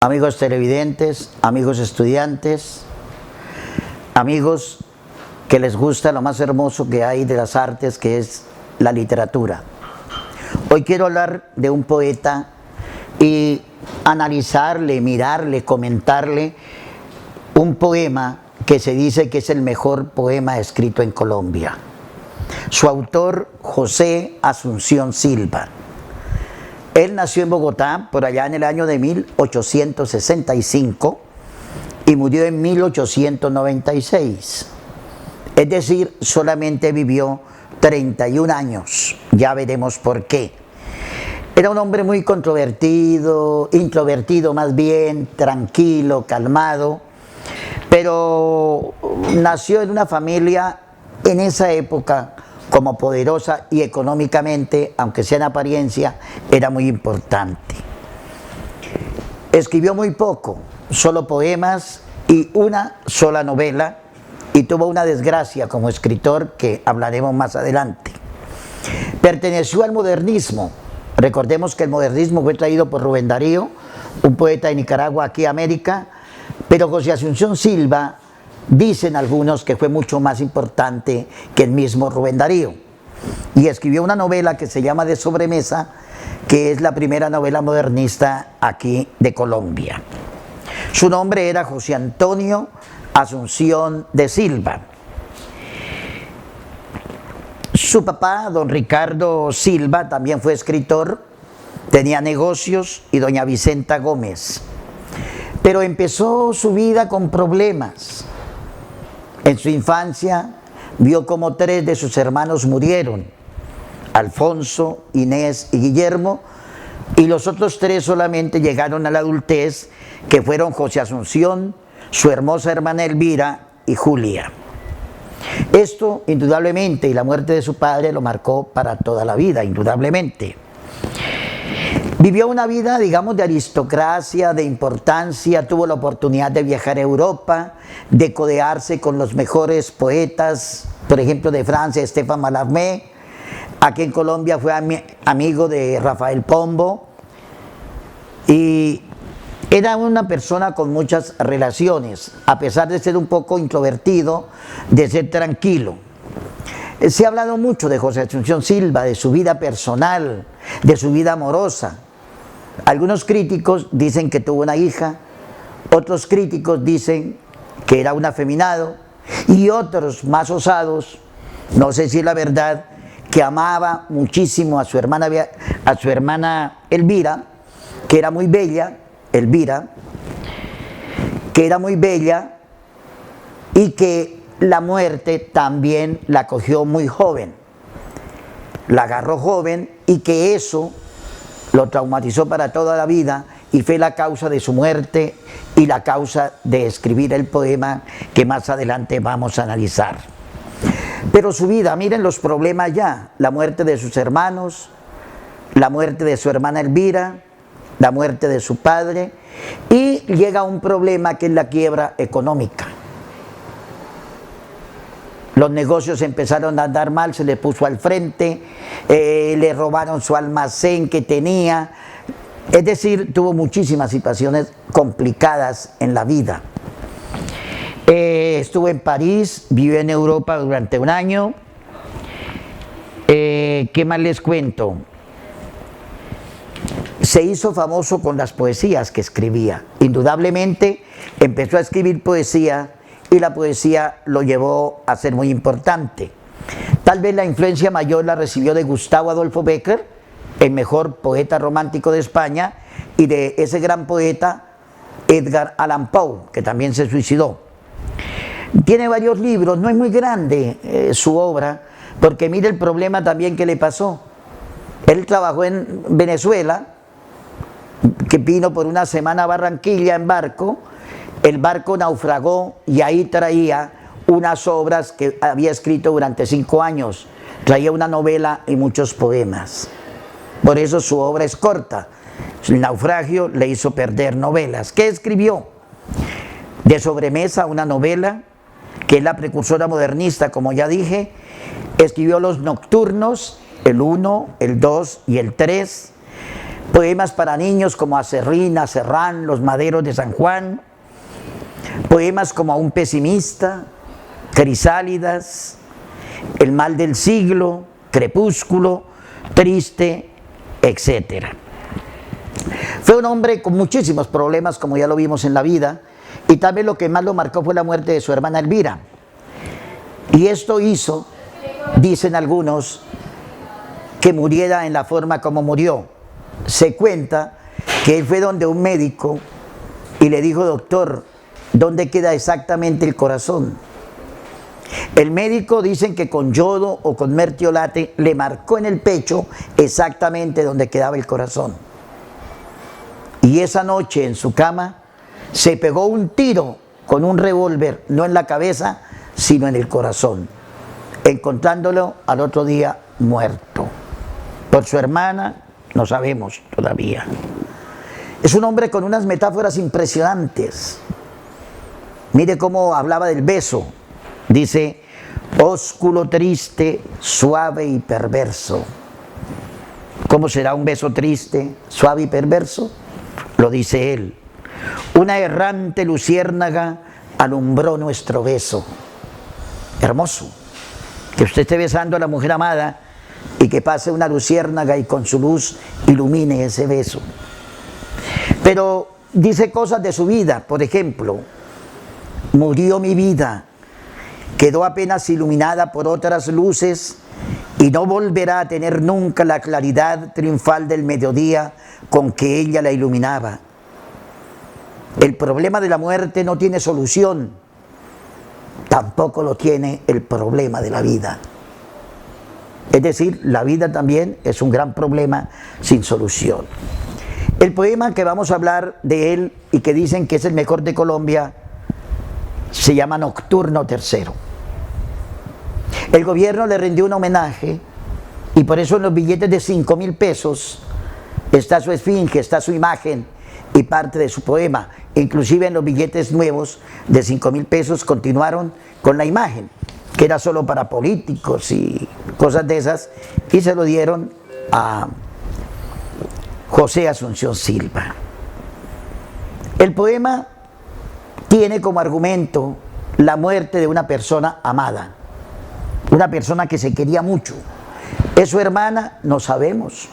amigos televidentes, amigos estudiantes, amigos que les gusta lo más hermoso que hay de las artes, que es la literatura. Hoy quiero hablar de un poeta y analizarle, mirarle, comentarle un poema que se dice que es el mejor poema escrito en Colombia. Su autor, José Asunción Silva. Él nació en Bogotá por allá en el año de 1865 y murió en 1896. Es decir, solamente vivió 31 años. Ya veremos por qué. Era un hombre muy controvertido, introvertido más bien, tranquilo, calmado, pero nació en una familia en esa época como poderosa y económicamente, aunque sea en apariencia, era muy importante. Escribió muy poco, solo poemas y una sola novela, y tuvo una desgracia como escritor que hablaremos más adelante. Perteneció al modernismo. Recordemos que el modernismo fue traído por Rubén Darío, un poeta de Nicaragua aquí a América, pero José Asunción Silva, dicen algunos que fue mucho más importante que el mismo Rubén Darío. Y escribió una novela que se llama De Sobremesa, que es la primera novela modernista aquí de Colombia. Su nombre era José Antonio Asunción de Silva. Su papá, don Ricardo Silva, también fue escritor, tenía negocios, y doña Vicenta Gómez. Pero empezó su vida con problemas. En su infancia vio como 3 de sus hermanos murieron: Alfonso, Inés y Guillermo, y los otros 3 solamente llegaron a la adultez, que fueron José Asunción, su hermosa hermana Elvira y Julia. Esto indudablemente, y la muerte de su padre lo marcó para toda la vida, indudablemente. Vivió una vida, digamos, de aristocracia, de importancia, tuvo la oportunidad de viajar a Europa, de codearse con los mejores poetas, por ejemplo, de Francia, Stéphane Mallarmé. Aquí en Colombia fue amigo de Rafael Pombo, y era una persona con muchas relaciones, a pesar de ser un poco introvertido, de ser tranquilo. Se ha hablado mucho de José Asunción Silva, de su vida personal, de su vida amorosa. Algunos críticos dicen que tuvo una hija, otros críticos dicen que era un afeminado, y otros más osados, no sé si es la verdad, que amaba muchísimo a su hermana Elvira, que era muy bella, y que la muerte también la cogió muy joven, la agarró joven, y que eso lo traumatizó para toda la vida y fue la causa de su muerte y la causa de escribir el poema que más adelante vamos a analizar. Pero su vida, miren los problemas ya: la muerte de sus hermanos, la muerte de su hermana Elvira, la muerte de su padre, y llega un problema que es la quiebra económica. Los negocios empezaron a andar mal, se le puso al frente, le robaron su almacén que tenía. Es decir, tuvo muchísimas situaciones complicadas en la vida. Estuvo en París, vivió en Europa durante un año. ¿Qué más les cuento? Se hizo famoso con las poesías que escribía. Indudablemente empezó a escribir poesía, y la poesía lo llevó a ser muy importante. Tal vez la influencia mayor la recibió de Gustavo Adolfo Bécquer, el mejor poeta romántico de España, y de ese gran poeta Edgar Allan Poe, que también se suicidó. Tiene varios libros, no es muy grande su obra, porque mire el problema también que le pasó. Él trabajó en Venezuela, que vino por una semana a Barranquilla en barco. El barco naufragó y ahí traía unas obras que había escrito durante 5 años. Traía una novela y muchos poemas. Por eso su obra es corta. El naufragio le hizo perder novelas. ¿Qué escribió? De Sobremesa, una novela que es la precursora modernista, como ya dije. Escribió Los Nocturnos, el 1, el 2 y el 3. poemas para niños como Acerrín, Serrán, Los Maderos de San Juan, poemas como A un pesimista, Crisálidas, El mal del siglo, Crepúsculo, Triste, etc. Fue un hombre con muchísimos problemas, como ya lo vimos en la vida, y tal vez lo que más lo marcó fue la muerte de su hermana Elvira. Y esto hizo, dicen algunos, que muriera en la forma como murió. Se cuenta que él fue donde un médico y le dijo: doctor, ¿dónde queda exactamente el corazón? El médico, dicen que con yodo o con mertiolate, le marcó en el pecho exactamente donde quedaba el corazón. Y esa noche en su cama se pegó un tiro con un revólver, no en la cabeza, sino en el corazón, encontrándolo al otro día muerto. Por su hermana no sabemos todavía. Es un hombre con unas metáforas impresionantes. Mire cómo hablaba del beso. Dice: ósculo triste, suave y perverso. ¿Cómo será un beso triste, suave y perverso? Lo dice él. Una errante luciérnaga alumbró nuestro beso. Hermoso. Que usted esté besando a la mujer amada y que pase una luciérnaga y con su luz ilumine ese beso. Pero dice cosas de su vida. Por ejemplo: murió mi vida, quedó apenas iluminada por otras luces y no volverá a tener nunca la claridad triunfal del mediodía con que ella la iluminaba. El problema de la muerte no tiene solución, tampoco lo tiene el problema de la vida. Es decir, la vida también es un gran problema sin solución. El poema que vamos a hablar de él y que dicen que es el mejor de Colombia se llama Nocturno Tercero. El gobierno le rindió un homenaje y por eso en los billetes de 5.000 pesos está su esfinge, está su imagen y parte de su poema. Inclusive en los billetes nuevos de 5.000 pesos continuaron con la imagen, que era solo para políticos y cosas de esas, y se lo dieron a José Asunción Silva. El poema tiene como argumento la muerte de una persona amada, una persona que se quería mucho. ¿Es su hermana? No sabemos.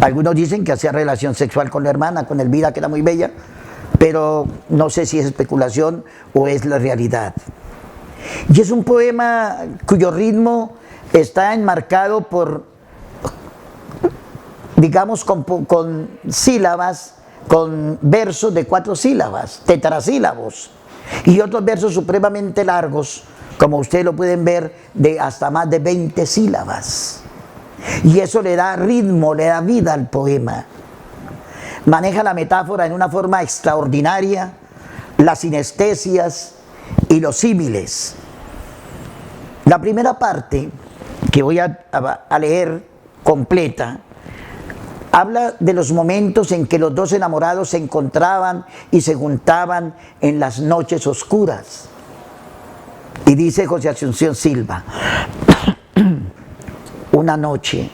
Algunos dicen que hacía relación sexual con la hermana, con Elvira, que era muy bella, pero no sé si es especulación o es la realidad. Y es un poema cuyo ritmo está enmarcado por, digamos, con sílabas, con versos de 4 sílabas, tetrasílabos, y otros versos supremamente largos, como ustedes lo pueden ver, de hasta más de 20 sílabas. Y eso le da ritmo, le da vida al poema. Maneja la metáfora en una forma extraordinaria, las sinestesias y los símiles. La primera parte, que voy a leer completa, habla de los momentos en que los dos enamorados se encontraban y se juntaban en las noches oscuras. Y dice José Asunción Silva: una noche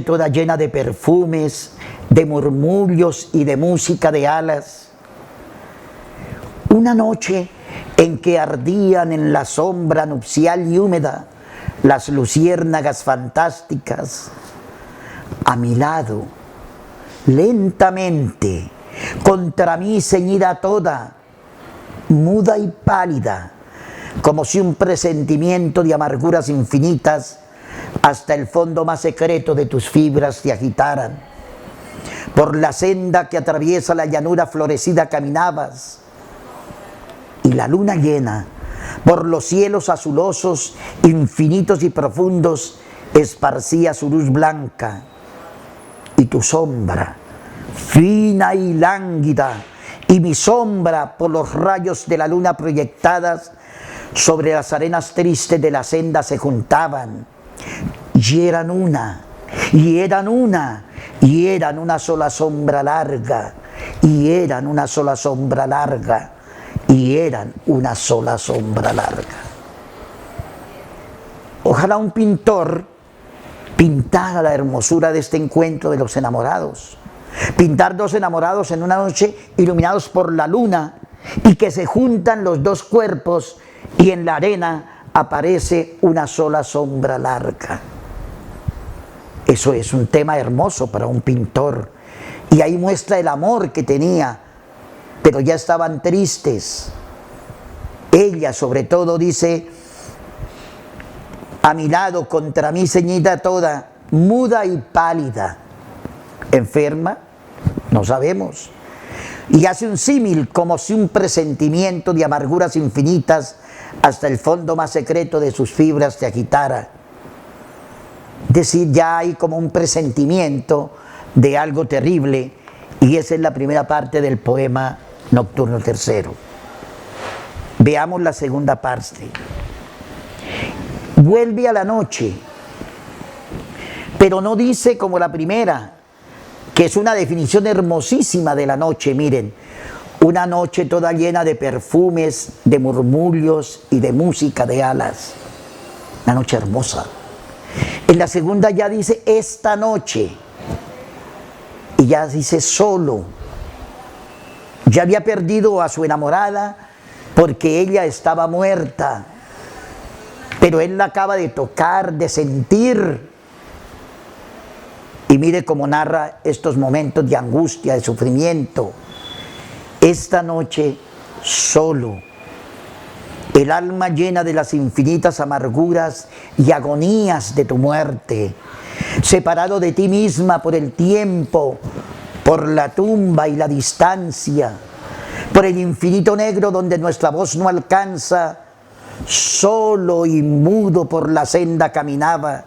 toda llena de perfumes, de murmullos y de música de alas. Una noche en que ardían en la sombra nupcial y húmeda las luciérnagas fantásticas. A mi lado, lentamente, contra mí ceñida toda, muda y pálida, como si un presentimiento de amarguras infinitas hasta el fondo más secreto de tus fibras te agitaran. Por la senda que atraviesa la llanura florecida caminabas, y la luna llena, por los cielos azulosos, infinitos y profundos, esparcía su luz blanca, y tu sombra, fina y lánguida, y mi sombra por los rayos de la luna proyectadas sobre las arenas tristes de la senda se juntaban, y eran una, y eran una, y eran una sola sombra larga, y eran una sola sombra larga, y eran una sola sombra larga. Ojalá un pintor pintar la hermosura de este encuentro de los enamorados. Pintar dos enamorados en una noche iluminados por la luna y que se juntan los dos cuerpos y en la arena aparece una sola sombra larga. Eso es un tema hermoso para un pintor. Y ahí muestra el amor que tenía, pero ya estaban tristes. Ella sobre todo dice: a mi lado, contra mí ceñida toda, muda y pálida. ¿Enferma? No sabemos. Y hace un símil como si un presentimiento de amarguras infinitas hasta el fondo más secreto de sus fibras te agitara. Es decir, ya hay como un presentimiento de algo terrible, y esa es la primera parte del poema Nocturno Tercero. Veamos la segunda parte. Vuelve a la noche, pero no dice como la primera, que es una definición hermosísima de la noche. Miren, una noche toda llena de perfumes, de murmullos y de música de alas. Una noche hermosa. En la segunda ya dice esta noche, y ya dice solo. Ya había perdido a su enamorada porque ella estaba muerta, pero él la acaba de tocar, de sentir. Y mire cómo narra estos momentos de angustia, de sufrimiento. Esta noche solo, el alma llena de las infinitas amarguras y agonías de tu muerte, separado de ti misma por el tiempo, por la tumba y la distancia, por el infinito negro donde nuestra voz no alcanza, solo y mudo por la senda caminaba,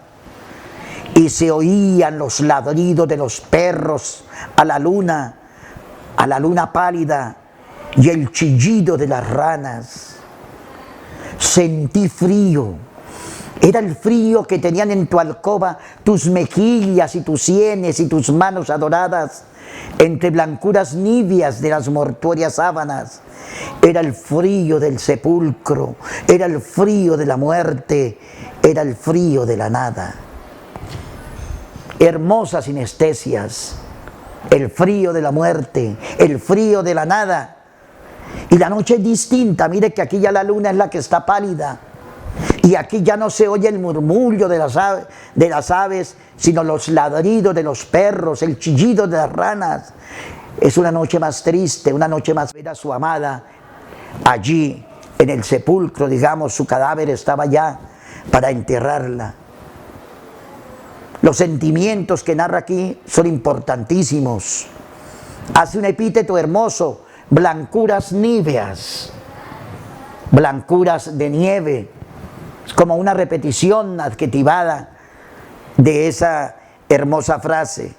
y se oían los ladridos de los perros a la luna pálida, y el chillido de las ranas. Sentí frío. Era el frío que tenían en tu alcoba tus mejillas y tus sienes y tus manos adoradas entre blancuras niveas de las mortuorias sábanas. Era el frío del sepulcro, era el frío de la muerte, era el frío de la nada. Hermosas sinestesias, el frío de la muerte, el frío de la nada. Y la noche es distinta. Mire que aquí ya la luna es la que está pálida, y aquí ya no se oye el murmullo de las aves, sino los ladridos de los perros, el chillido de las ranas. Es una noche más triste, una noche más ver a su amada allí en el sepulcro, digamos, su cadáver estaba ya para enterrarla. Los sentimientos que narra aquí son importantísimos. Hace un epíteto hermoso: blancuras níveas, blancuras de nieve. Es como una repetición adjetivada de esa hermosa frase.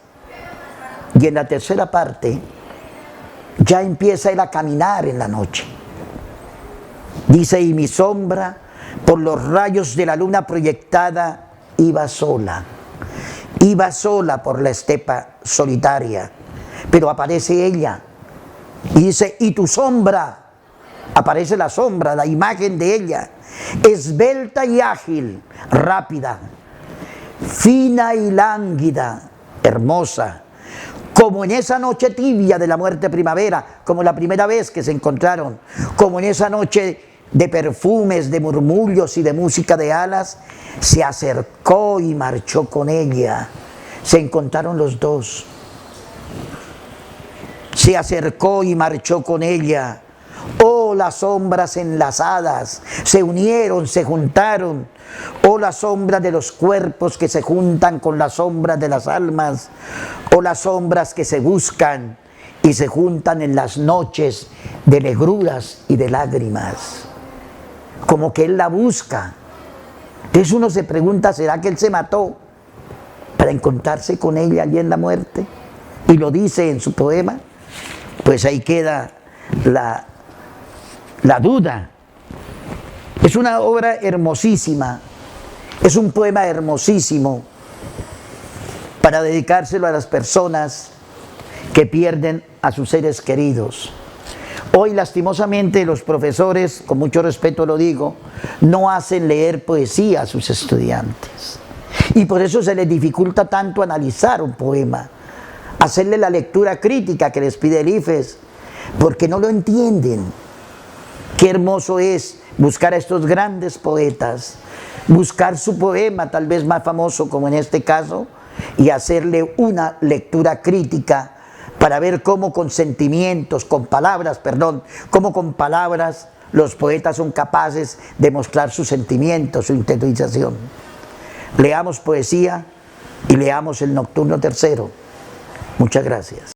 Y en la tercera parte ya empieza él a caminar en la noche. Dice: y mi sombra por los rayos de la luna proyectada iba sola por la estepa solitaria. Pero aparece ella y dice: y tu sombra. Aparece la sombra, la imagen de ella, esbelta y ágil, rápida, fina y lánguida, hermosa, como en esa noche tibia de la muerte primavera, como la primera vez que se encontraron, como en esa noche de perfumes, de murmullos y de música de alas. Se acercó y marchó con ella. Se encontraron los dos. Se acercó y marchó con ella. Oh, las sombras enlazadas, se unieron, se juntaron. Oh, las sombras de los cuerpos que se juntan con las sombras de las almas. Oh, las sombras que se buscan y se juntan en las noches de negruras y de lágrimas. Como que él la busca. Entonces uno se pregunta: ¿será que él se mató para encontrarse con ella allí en la muerte? Y lo dice en su poema. Pues ahí queda la duda. Es una obra hermosísima, es un poema hermosísimo para dedicárselo a las personas que pierden a sus seres queridos. Hoy, lastimosamente, los profesores, con mucho respeto lo digo, no hacen leer poesía a sus estudiantes. Y por eso se les dificulta tanto analizar un poema, hacerle la lectura crítica que les pide el IFES, porque no lo entienden. Qué hermoso es buscar a estos grandes poetas, buscar su poema tal vez más famoso como en este caso, y hacerle una lectura crítica para ver cómo con sentimientos, cómo con palabras los poetas son capaces de mostrar sus sentimientos, su interiorización. Leamos poesía y leamos el Nocturno Tercero. Muchas gracias.